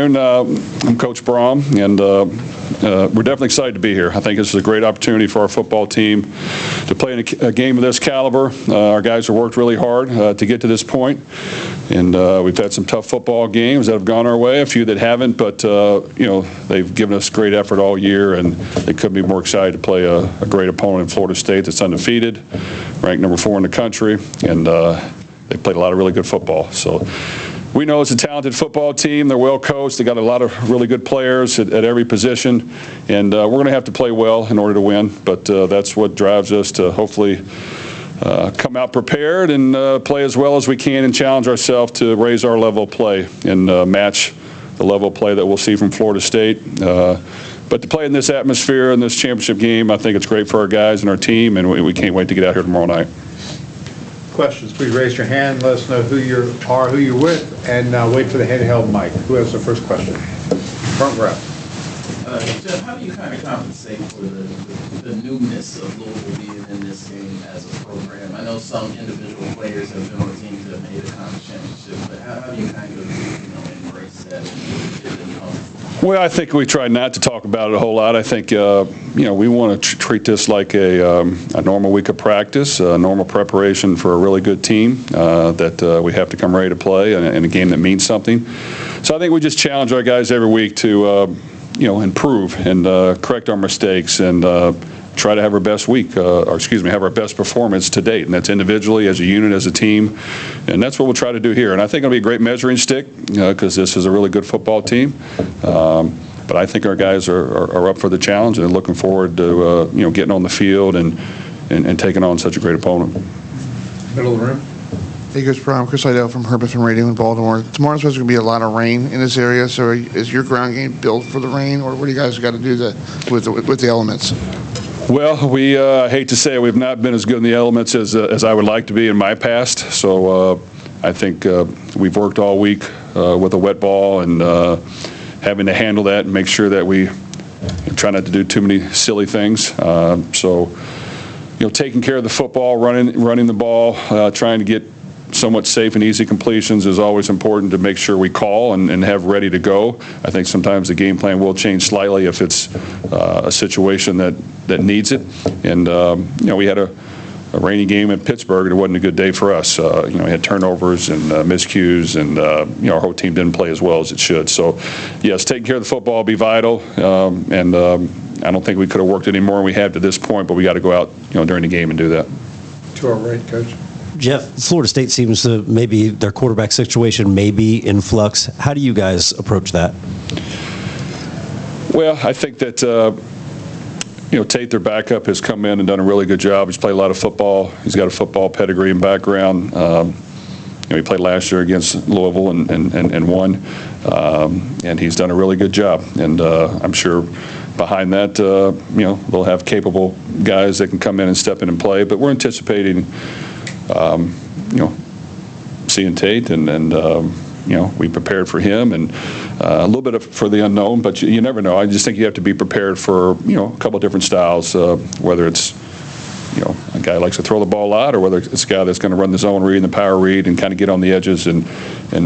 I'm Coach Brohm, and we're definitely excited to be here. I think this is a great opportunity for our football team to play in a game of this caliber. Our guys have worked really hard to get to this point, and we've had some tough football games that have gone our way, a few that haven't, but they've given us great effort all year, and they couldn't be more excited to play a great opponent in Florida State that's undefeated, ranked number 4 in the country, and they played a lot of really good football. So we know it's a talented football team. They're well coached. They got a lot of really good players at every position, and we're going to have to play well in order to win. But that's what drives us to hopefully come out prepared and play as well as we can and challenge ourselves to raise our level of play and match the level of play that we'll see from Florida State. But to play in this atmosphere in this championship game, I think it's great for our guys and our team, and we can't wait to get out here tomorrow night. Questions, please raise your hand, let us know who you are, who you're with, and wait for the handheld mic. Who has the first question? Front row. Jeff, how do you kind of compensate for the newness of Louisville being in this game as a program? I know some individual players have been on teams that have made a conference championship, but how do you kind of embrace that and get it home? Well, I think we try not to talk about it a whole lot. I think we want to treat this like a normal week of practice, a normal preparation for a really good team that we have to come ready to play in a game that means something. So I think we just challenge our guys every week to improve and correct our mistakes and try to have our best week, have our best performance to date, and that's individually, as a unit, as a team, and that's what we'll try to do here. And I think it'll be a great measuring stick because this is a really good football team. But I think our guys are up for the challenge and looking forward to getting on the field and taking on such a great opponent. Middle of the room. Hey, Coach Brohm, Chris Idell from Herbert FM Radio in Baltimore. Tomorrow's supposed to be a lot of rain in this area, so is your ground game built for the rain, or what do you guys got to do with the elements? Well, we hate to say it, we've not been as good in the elements as I would like to be in my past. So I think we've worked all week with a wet ball and having to handle that and make sure that we try not to do too many silly things. Taking care of the football, running the ball, trying to get somewhat safe and easy completions is always important to make sure we call and have ready to go. I think sometimes the game plan will change slightly if it's a situation that needs it. And we had a rainy game at Pittsburgh, and it wasn't a good day for us. We had turnovers and miscues, and our whole team didn't play as well as it should. So, yes, taking care of the football will be vital, and I don't think we could have worked any more than we have to this point, but we got to go out during the game and do that. To our right, Coach. Jeff, Florida State seems to maybe their quarterback situation may be in flux. How do you guys approach that? Well, I think that Tate, their backup, has come in and done a really good job. He's played a lot of football. He's got a football pedigree and background. He played last year against Louisville and won, and he's done a really good job. And I'm sure behind that, they'll have capable guys that can come in and step in and play. But we're anticipating seeing Tate, and we prepared for him, and a little bit for the unknown, but you never know. I just think you have to be prepared for a couple of different styles, whether it's a guy who likes to throw the ball a lot, or whether it's a guy that's going to run the zone read and the power read and kind of get on the edges and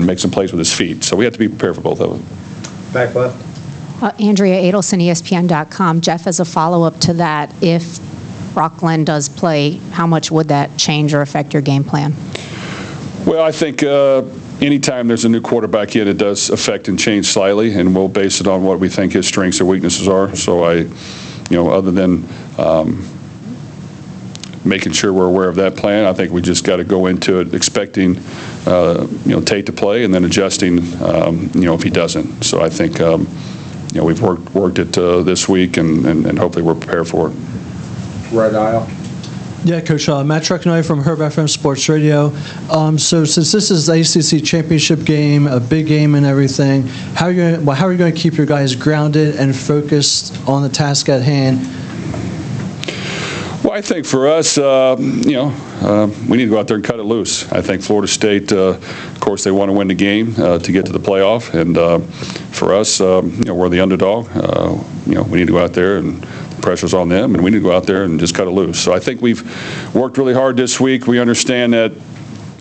make some plays with his feet. So we have to be prepared for both of them. Back left. Andrea Adelson, ESPN.com. Jeff, as a follow-up to that, if Brock Glenn does play, how much would that change or affect your game plan? Well, I think anytime there's a new quarterback in, it does affect and change slightly, and we'll base it on what we think his strengths or weaknesses are. So other than making sure we're aware of that plan, I think we just got to go into it expecting, Tate to play, and then adjusting, if he doesn't. So I think, we've worked it this week, and hopefully we're prepared for it. Right aisle. Yeah, Coach, Matt Trucknoy from Herb FM Sports Radio. So since this is the ACC championship game, a big game and everything, how are you going to keep your guys grounded and focused on the task at hand? Well, I think for us, we need to go out there and cut it loose. I think Florida State, of course, they want to win the game to get to the playoff, and for us, we're the underdog. We need to go out there, and the pressure's on them, and we need to go out there and just cut it loose. So I think we've worked really hard this week. We understand that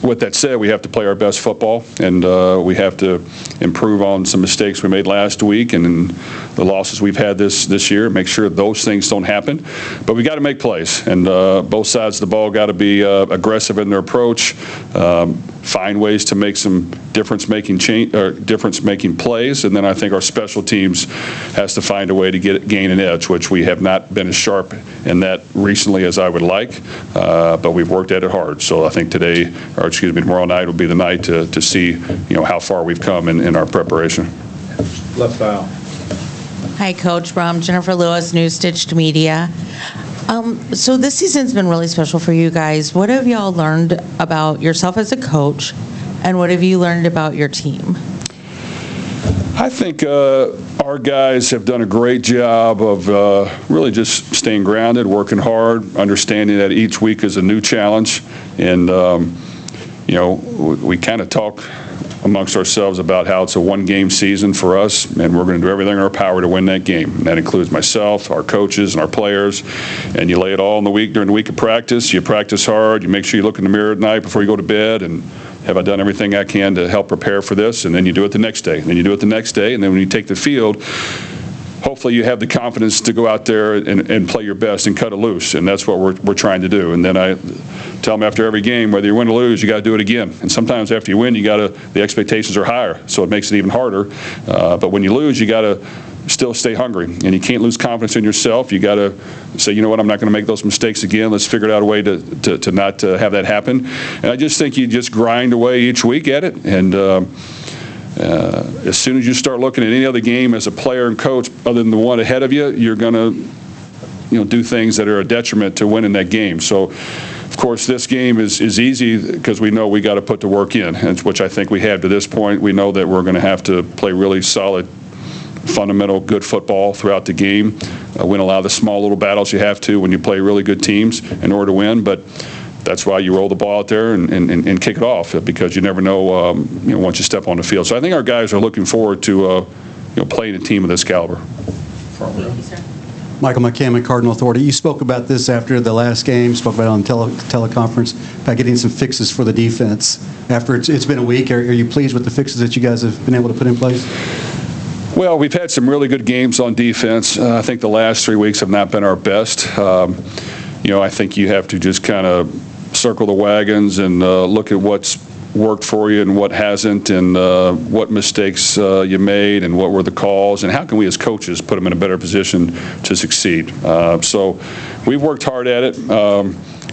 with that said, we have to play our best football, and we have to improve on some mistakes we made last week and the losses we've had this year, make sure those things don't happen. But we got to make plays, and both sides of the ball got to be aggressive in their approach, find ways to make some difference-making plays, and then I think our special teams has to find a way to gain an edge, which we have not been as sharp in that recently as I would like, but we've worked at it hard. So I think tomorrow night will be the night to see, how far we've come in our preparation. Left aisle. Hi, Coach Brohm. Jennifer Lewis, News Stitched Media. So this season's been really special for you guys. What have y'all learned about yourself as a coach, and what have you learned about your team? I think our guys have done a great job of really just staying grounded, working hard, understanding that each week is a new challenge. And, we kind of talk amongst ourselves about how it's a one-game season for us, and we're going to do everything in our power to win that game. And that includes myself, our coaches, and our players. And you lay it all in the week during the week of practice. You practice hard. You make sure you look in the mirror at night before you go to bed and have I done everything I can to help prepare for this? And then you do it the next day. And then you do it the next day. And then when you take the field, hopefully you have the confidence to go out there and play your best and cut it loose. And that's what we're trying to do. And then I tell them after every game, whether you win or lose, you got to do it again. And sometimes after you win, the expectations are higher, so it makes it even harder. But when you lose, you got to still stay hungry, and you can't lose confidence in yourself. You got to say, you know what, I'm not going to make those mistakes again. Let's figure out a way to not have that happen. And I just think you just grind away each week at it, and as soon as you start looking at any other game as a player and coach other than the one ahead of you, you're going to do things that are a detriment to winning that game. So, of course, this game is easy because we know we got to put the work in, which I think we have to this point. We know that we're going to have to play really solid, fundamental, good football throughout the game, win a lot of the small little battles you have to when you play really good teams in order to win. But that's why you roll the ball out there and kick it off, because you never know, once you step on the field. So I think our guys are looking forward to playing a team of this caliber. Thank you, sir. Michael McCammon, Cardinal Authority. You spoke about this after the last game, spoke about it on teleconference, about getting some fixes for the defense. After it's been a week, are you pleased with the fixes that you guys have been able to put in place? Well, we've had some really good games on defense. I think the last 3 weeks have not been our best. I think you have to just kind of circle the wagons and look at what's worked for you and what hasn't, and what mistakes you made and what were the calls, and how can we as coaches put them in a better position to succeed. So we've worked hard at it.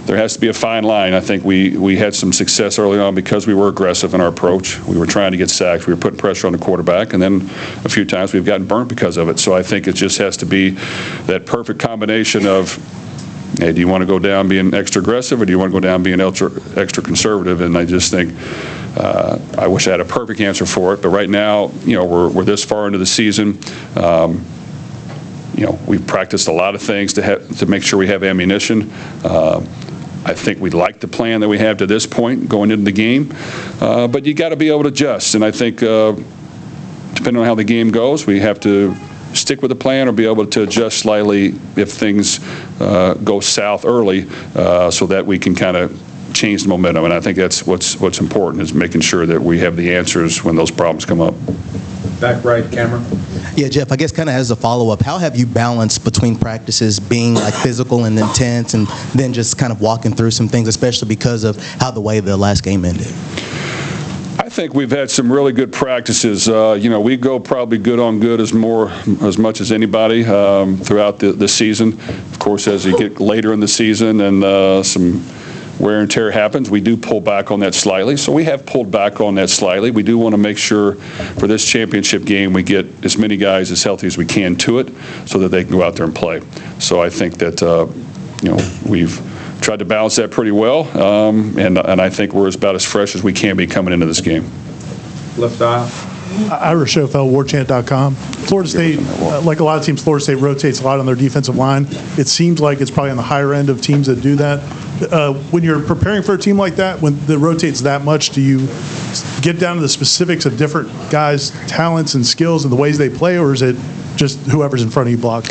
There has to be a fine line. I think we had some success early on because we were aggressive in our approach. We were trying to get sacks. We were putting pressure on the quarterback, and then a few times we've gotten burnt because of it. So I think it just has to be that perfect combination of, hey, do you want to go down being extra aggressive, or do you want to go down being extra conservative? And I just think I wish I had a perfect answer for it. But right now, we're this far into the season. We've practiced a lot of things to make sure we have ammunition. I think we like the plan that we have to this point going into the game. But you got to be able to adjust. And I think depending on how the game goes, we have to stick with the plan or be able to adjust slightly if things go south early, so that we can kind of change the momentum. And I think that's what's important, is making sure that we have the answers when those problems come up. Back right, Cameron. Yeah, Jeff, I guess kind of as a follow-up, how have you balanced between practices being like physical and intense, and then just kind of walking through some things, especially because of how the way the last game ended? I think we've had some really good practices. We go probably good on good as much as anybody throughout the season. Of course, as you get later in the season and some wear and tear happens, we do pull back on that slightly. So we have pulled back on that slightly. We do want to make sure for this championship game we get as many guys as healthy as we can to it, so that they can go out there and play. So I think that we've tried to balance that pretty well, and I think we're about as fresh as we can be coming into this game. Left aisle. Ira Schofel, Warchant.com. Florida State, like a lot of teams, Florida State rotates a lot on their defensive line. It seems like it's probably on the higher end of teams that do that. When you're preparing for a team like that, when it rotates that much, do you get down to the specifics of different guys' talents and skills and the ways they play, or is it just whoever's in front of you block?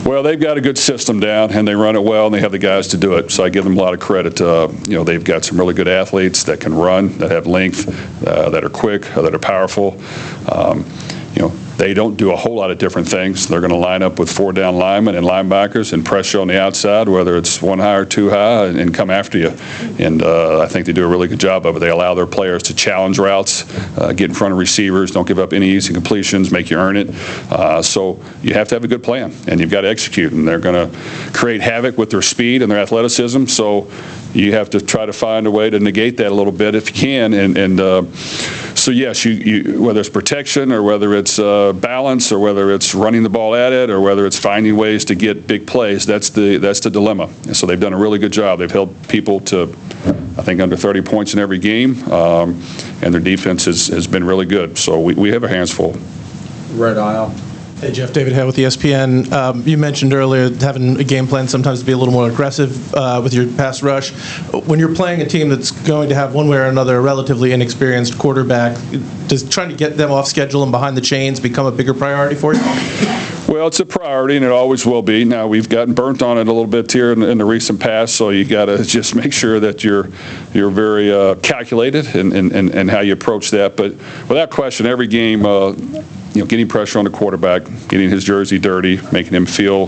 Well, they've got a good system down, and they run it well, and they have the guys to do it. So I give them a lot of credit. They've got some really good athletes that can run, that have length, that are quick, that are powerful. They don't do a whole lot of different things. They're going to line up with 4 down linemen and linebackers and pressure on the outside, whether it's 1 high or 2 high, and come after you. And I think they do a really good job of it. They allow their players to challenge routes, get in front of receivers, don't give up any easy completions, make you earn it. So you have to have a good plan, and you've got to execute. And they're going to create havoc with their speed and their athleticism. So you have to try to find a way to negate that a little bit if you can. So yes, you whether it's protection or whether it's balance or whether it's running the ball at it or whether it's finding ways to get big plays, that's the dilemma. And so they've done a really good job. They've held people to, I think, under 30 points in every game, and their defense has been really good. So we have our hands full. Red aisle. Hey, Jeff, David Hale with ESPN. You mentioned earlier having a game plan sometimes to be a little more aggressive with your pass rush. When you're playing a team that's going to have one way or another a relatively inexperienced quarterback, does trying to get them off schedule and behind the chains become a bigger priority for you? Well, it's a priority, and it always will be. Now, we've gotten burnt on it a little bit here in the recent past, so you got to just make sure that you're very calculated in how you approach that. But without question, every game, getting pressure on the quarterback, getting his jersey dirty, making him feel,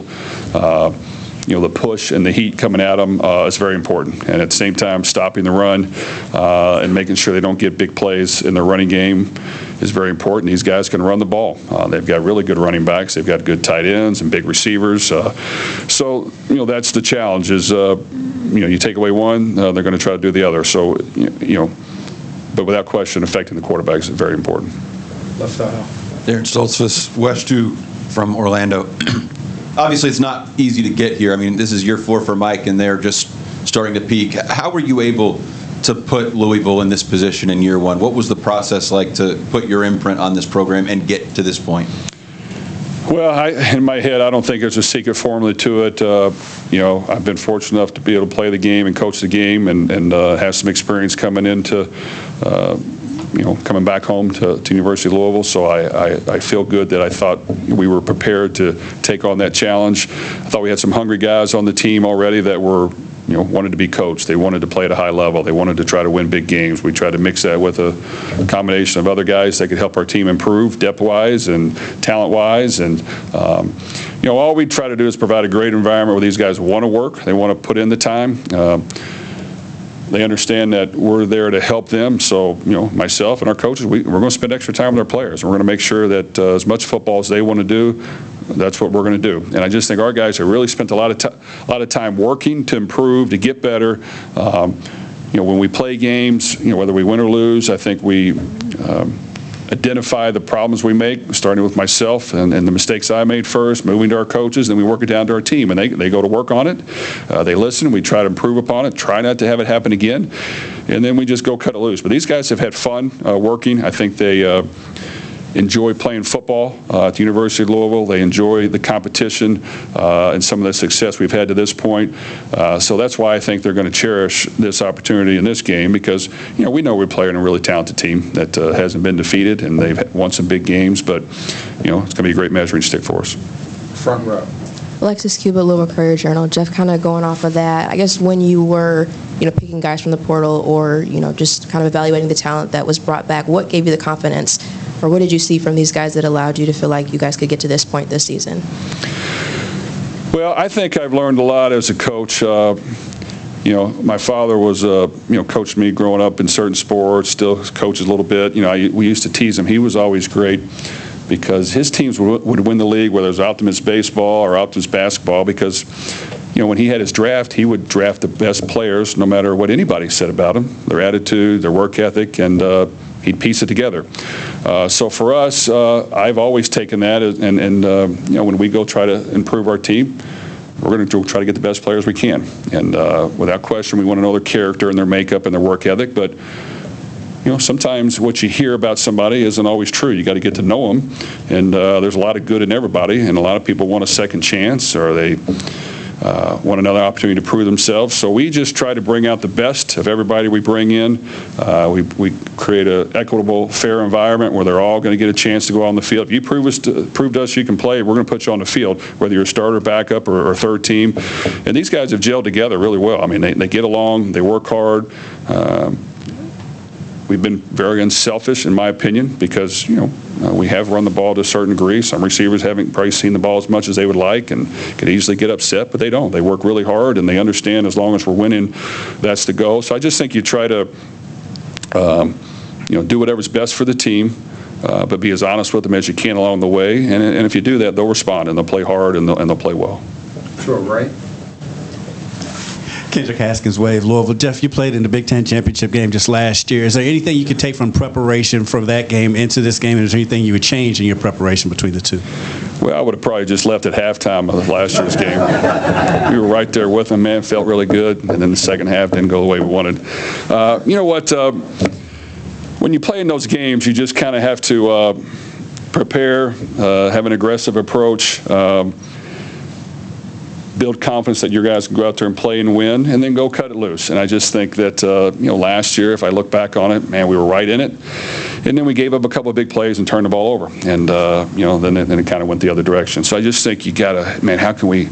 the push and the heat coming at him is very important. And at the same time, stopping the run and making sure they don't get big plays in their running game is very important. These guys can run the ball. They've got really good running backs. They've got good tight ends and big receivers. So that's the challenge is, you take away one, they're going to try to do the other. So, but without question, affecting the quarterbacks is very important. Left aisle. Darren Stoltzfus, West 2 from Orlando. Obviously, it's not easy to get here. I mean, this is year 4 for Mike, and they're just starting to peak. How were you able to put Louisville in this position in year 1? What was the process like to put your imprint on this program and get to this point? Well, in my head, I don't think there's a secret formula to it. I've been fortunate enough to be able to play the game and coach the game and have some experience coming into coming back home to University of Louisville, so I feel good that I thought we were prepared to take on that challenge. I thought we had some hungry guys on the team already that were, wanted to be coached. They wanted to play at a high level. They wanted to try to win big games. We tried to mix that with a combination of other guys that could help our team improve depth-wise and talent-wise. And, all we try to do is provide a great environment where these guys want to work. They want to put in the time. They understand that we're there to help them. So, myself and our coaches, we're going to spend extra time with our players. And we're going to make sure that as much football as they want to do, that's what we're going to do. And I just think our guys have really spent a lot of time working to improve, to get better. When we play games, whether we win or lose, I think we identify the problems we make, starting with myself and the mistakes I made first, moving to our coaches, then we work it down to our team, and they go to work on it. They listen, we try to improve upon it, try not to have it happen again, and then we just go cut it loose. But these guys have had fun working. I think they enjoy playing football at the University of Louisville. They enjoy the competition and some of the success we've had to this point. So that's why I think they're going to cherish this opportunity in this game because, we know we're playing a really talented team that hasn't been defeated, and they've won some big games, but, it's going to be a great measuring stick for us. Front row. Alexis Cuba, Louisville Courier-Journal. Jeff, kind of going off of that, I guess when you were, picking guys from the portal or, just kind of evaluating the talent that was brought back, what gave you the confidence or what did you see from these guys that allowed you to feel like you guys could get to this point this season? Well, I think I've learned a lot as a coach. My father was, coached me growing up in certain sports, still coaches a little bit. We used to tease him. He was always great because his teams would win the league, whether it was Optimus baseball or Optimus basketball, because, when he had his draft, he would draft the best players no matter what anybody said about them, their attitude, their work ethic, and he'd piece it together. So for us, I've always taken that, and when we go try to improve our team, we're going to try to get the best players we can. And without question, we want to know their character and their makeup and their work ethic, but sometimes what you hear about somebody isn't always true. You got to get to know them, and there's a lot of good in everybody, and a lot of people want a second chance, or they want another opportunity to prove themselves. So we just try to bring out the best of everybody we bring in. We create an equitable, fair environment where they're all going to get a chance to go on the field. If you prove to us you can play, we're going to put you on the field, whether you're a starter, backup, or third team. And these guys have gelled together really well. I mean, they get along, they work hard. We've been very unselfish, in my opinion, because, we have run the ball to a certain degree. Some receivers haven't probably seen the ball as much as they would like and could easily get upset, but they don't. They work really hard, and they understand as long as we're winning, that's the goal. So I just think you try to, do whatever's best for the team, but be as honest with them as you can along the way. And if you do that, they'll respond, and they'll play hard, and they'll play well. Sure, right? Kendrick Haskins Wave, Louisville. Jeff, you played in the Big Ten championship game just last year. Is there anything you could take from preparation from that game into this game, and is there anything you would change in your preparation between the two? Well, I would have probably just left at halftime of last year's game. We were right there with them, man. Felt really good, and then the second half didn't go the way we wanted. You know what? When you play in those games, you just kind of have to prepare, have an aggressive approach, build confidence that your guys can go out there and play and win, and then go cut it loose. And I just think that, last year, if I look back on it, man, we were right in it. And then we gave up a couple of big plays and turned the ball over. And, then it kind of went the other direction. So I just think you got to, man, how can we,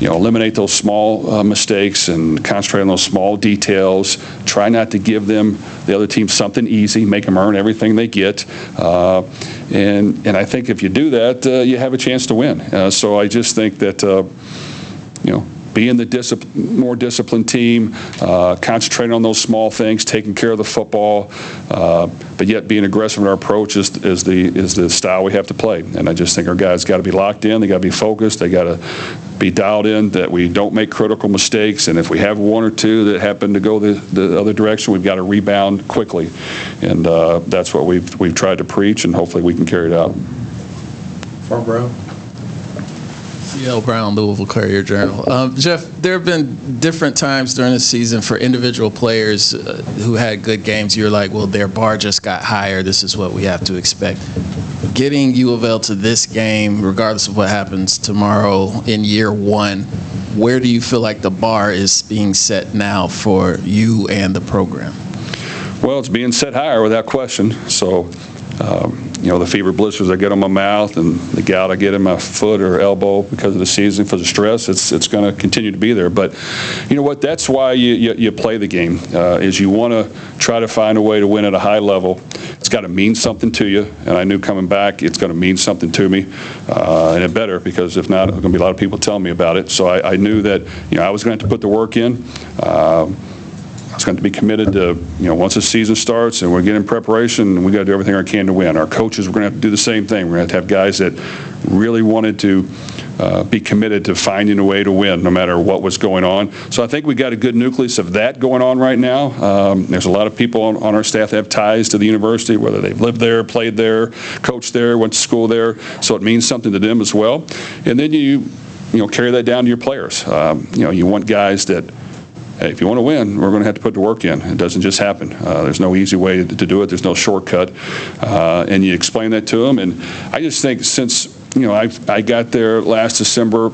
eliminate those small mistakes and concentrate on those small details. Try not to give them, the other team, something easy. Make them earn everything they get. And I think if you do that, you have a chance to win. So I just think that, being the more disciplined team, concentrating on those small things, taking care of the football, but yet being aggressive in our approach is the style we have to play. And I just think our guys got to be locked in. They got to be focused. They got to be dialed in that we don't make critical mistakes. And if we have one or two that happen to go the other direction, we've got to rebound quickly. And that's what we've tried to preach, and hopefully we can carry it out. Front row. C.L. Brown, Louisville Courier-Journal. Jeff, there have been different times during the season for individual players who had good games. You're like, well, their bar just got higher. This is what we have to expect. Getting U of L to this game, regardless of what happens tomorrow in year one, where do you feel like the bar is being set now for you and the program? Well, it's being set higher without question. So, the fever blisters I get on my mouth and the gout I get in my foot or elbow because of the season, for the stress, it's going to continue to be there. But you know what? That's why you play the game, is you want to try to find a way to win at a high level. It's got to mean something to you, and I knew coming back it's going to mean something to me, and it better, because if not, there's going to be a lot of people telling me about it. So I knew that I was going to have to put the work in. I was going to be committed to, once the season starts and we're getting preparation, we got to do everything I can to win. Our coaches, we're going to have to do the same thing. We're going to have guys that really wanted to be committed to finding a way to win, no matter what was going on. So I think we got a good nucleus of that going on right now. There's a lot of people on our staff that have ties to the university, whether they've lived there, played there, coached there, went to school there. So it means something to them as well. And then you carry that down to your players. You want guys that, hey, if you want to win, we're going to have to put the work in. It doesn't just happen. There's no easy way to do it. There's no shortcut. And you explain that to them. And I just think since, I got there last December,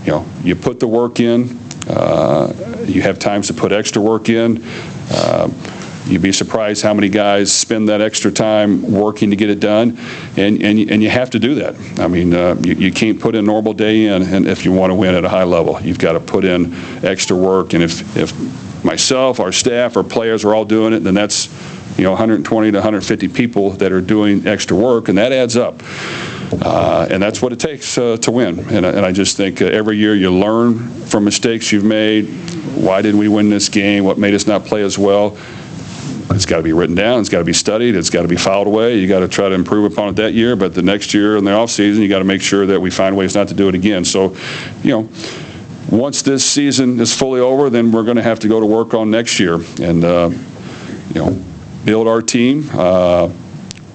you put the work in. You have times to put extra work in. You'd be surprised how many guys spend that extra time working to get it done, and you have to do that. I mean, you can't put in normal day in, and if you want to win at a high level, you've got to put in extra work. And if myself, our staff, our players are all doing it, then that's 120 to 150 people that are doing extra work, and that adds up. And that's what it takes to win. And I just think every year you learn from mistakes you've made. Why did we win this game? What made us not play as well? It's got to be written down. It's got to be studied. It's got to be filed away. You got to try to improve upon it that year. But the next year in the off season, you got to make sure that we find ways not to do it again. So, once this season is fully over, then we're going to have to go to work on next year and, build our team,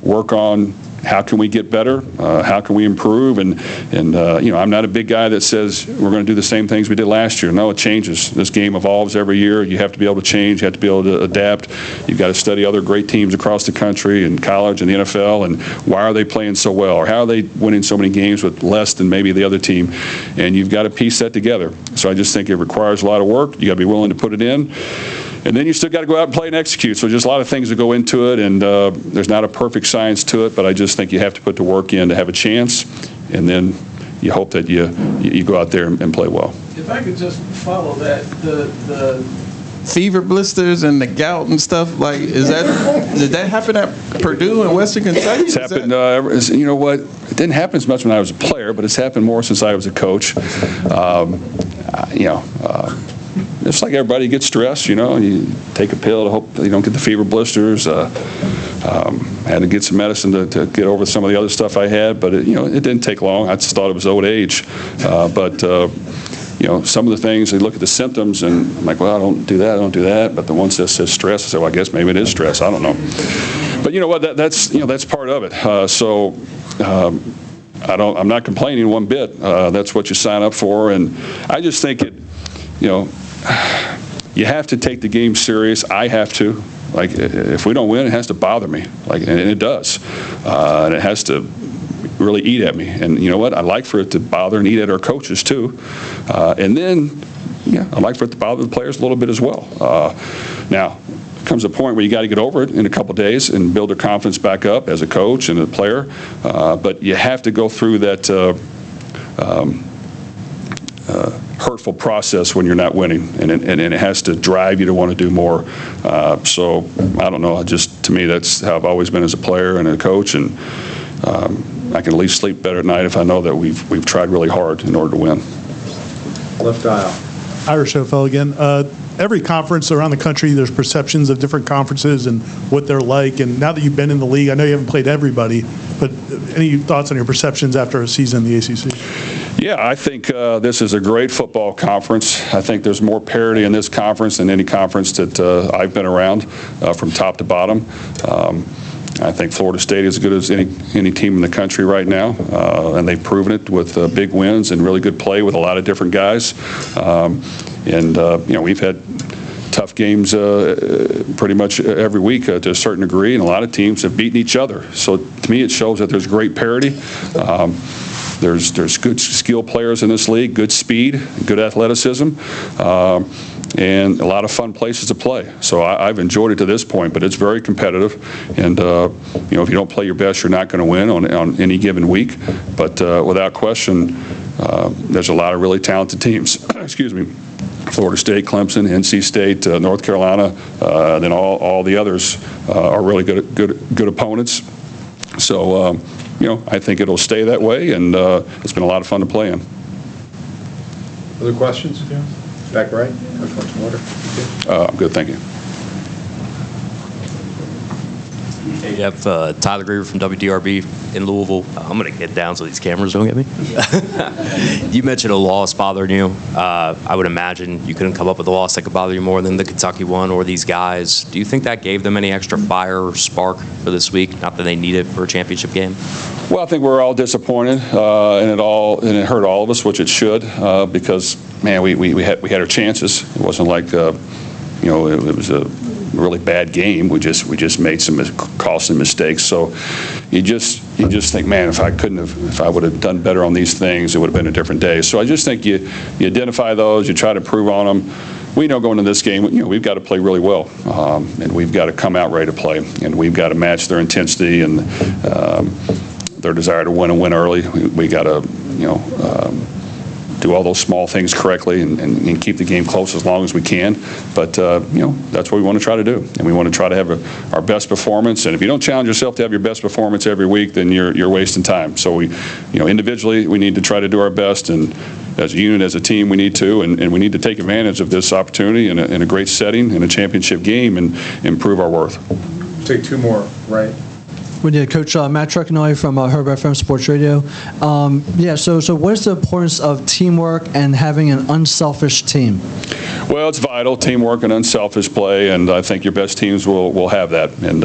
work on, how can we get better? How can we improve? And I'm not a big guy that says we're going to do the same things we did last year. No, it changes. This game evolves every year. You have to be able to change. You have to be able to adapt. You've got to study other great teams across the country and college and the NFL, and why are they playing so well, or how are they winning so many games with less than maybe the other team? And you've got to piece that together. So I just think it requires a lot of work. You got to be willing to put it in. And then you still got to go out and play and execute. So just a lot of things that go into it, and there's not a perfect science to it, but I just think you have to put the work in to have a chance, and then you hope that you go out there and play well. If I could just follow that, the fever blisters and the gout and stuff, like, did that happen at Purdue and Western Kentucky? It's happened, you know what, it didn't happen as much when I was a player, but it's happened more since I was a coach. Just like everybody gets stressed, you take a pill to hope you don't get the fever blisters. Had to get some medicine to get over some of the other stuff I had, but it didn't take long. I just thought it was old age. Some of the things, they look at the symptoms, and I'm like, well, I don't do that. But the ones that says stress, I say, well, I guess maybe it is stress. I don't know. But you know what? That's part of it. I'm not complaining one bit. That's what you sign up for, and I just think you have to take the game serious. I have to. Like, if we don't win, it has to bother me. And it does. And it has to really eat at me. And you know what? I like for it to bother and eat at our coaches too. And then, I like for it to bother the players a little bit as well. Now, comes a point where you got to get over it in a couple days and build their confidence back up as a coach and a player. But you have to go through that hurtful process when you're not winning, and it has to drive you to want to do more. So I don't know. To me, that's how I've always been as a player and a coach, and I can at least sleep better at night if I know that we've tried really hard in order to win. Left aisle. Irish Hotel again. Every conference around the country, there's perceptions of different conferences and what they're like. And now that you've been in the league, I know you haven't played everybody, but any thoughts on your perceptions after a season in the ACC? Yeah, I think this is a great football conference. I think there's more parity in this conference than any conference that I've been around from top to bottom. I think Florida State is as good as any team in the country right now, and they've proven it with big wins and really good play with a lot of different guys. We've had tough games pretty much every week to a certain degree, and a lot of teams have beaten each other. So to me, it shows that there's great parity. There's good skill players in this league, good speed, good athleticism, and a lot of fun places to play. So I've enjoyed it to this point, but it's very competitive. And if you don't play your best, you're not going to win on any given week. But without question, there's a lot of really talented teams. Excuse me. Florida State, Clemson, NC State, North Carolina, then all the others are really good opponents. So I think it'll stay that way, and it's been a lot of fun to play in. Other questions? Back right. Coach wants some water. I'm good, thank you. Hey, Jeff, Tyler Griever from WDRB in Louisville. I'm going to get down so these cameras don't get me. You mentioned a loss bothering you. I would imagine you couldn't come up with a loss that could bother you more than the Kentucky one or these guys. Do you think that gave them any extra fire or spark for this week? Not that they need it for a championship game. Well, I think we're all disappointed, and it hurt all of us, which it should, because man, we had our chances. It wasn't like it was a really bad game. We just made some costly mistakes. So you just think, man, if I would have done better on these things, it would have been a different day. So I just think you identify those, you try to improve on them. We know going into this game, we've got to play really well, and we've got to come out ready to play, and we've got to match their intensity and their desire to win and win early. We got to do all those small things correctly and keep the game close as long as we can. But that's what we want to try to do, and we want to try to have our best performance. And if you don't challenge yourself to have your best performance every week, then you're wasting time. So we, individually, we need to try to do our best, and as a unit, as a team, we need to, and we need to take advantage of this opportunity in a great setting in a championship game and improve our worth. Take two more, right? We did Coach Matt Truckenoi from Herb FM Sports Radio. So what is the importance of teamwork and having an unselfish team? Well, it's vital, teamwork and unselfish play, and I think your best teams will have that. And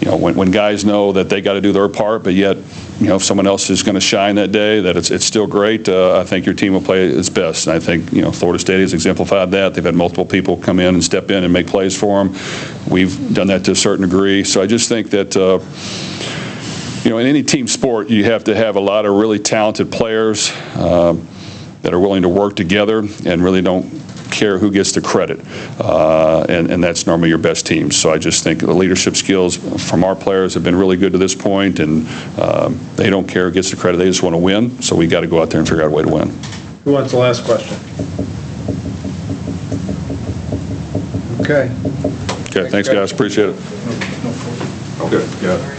when guys know that they got to do their part, but yet, if someone else is going to shine that day, that it's still great, I think your team will play its best. And I think, Florida State has exemplified that. They've had multiple people come in and step in and make plays for them. We've done that to a certain degree. So I just think that, in any team sport, you have to have a lot of really talented players that are willing to work together and really don't care who gets the credit, and that's normally your best teams. So I just think the leadership skills from our players have been really good to this point, and they don't care who gets the credit. They just want to win, so we got to go out there and figure out a way to win. Who wants the last question? Okay. Okay, thanks, guys. Appreciate it. Okay, yeah.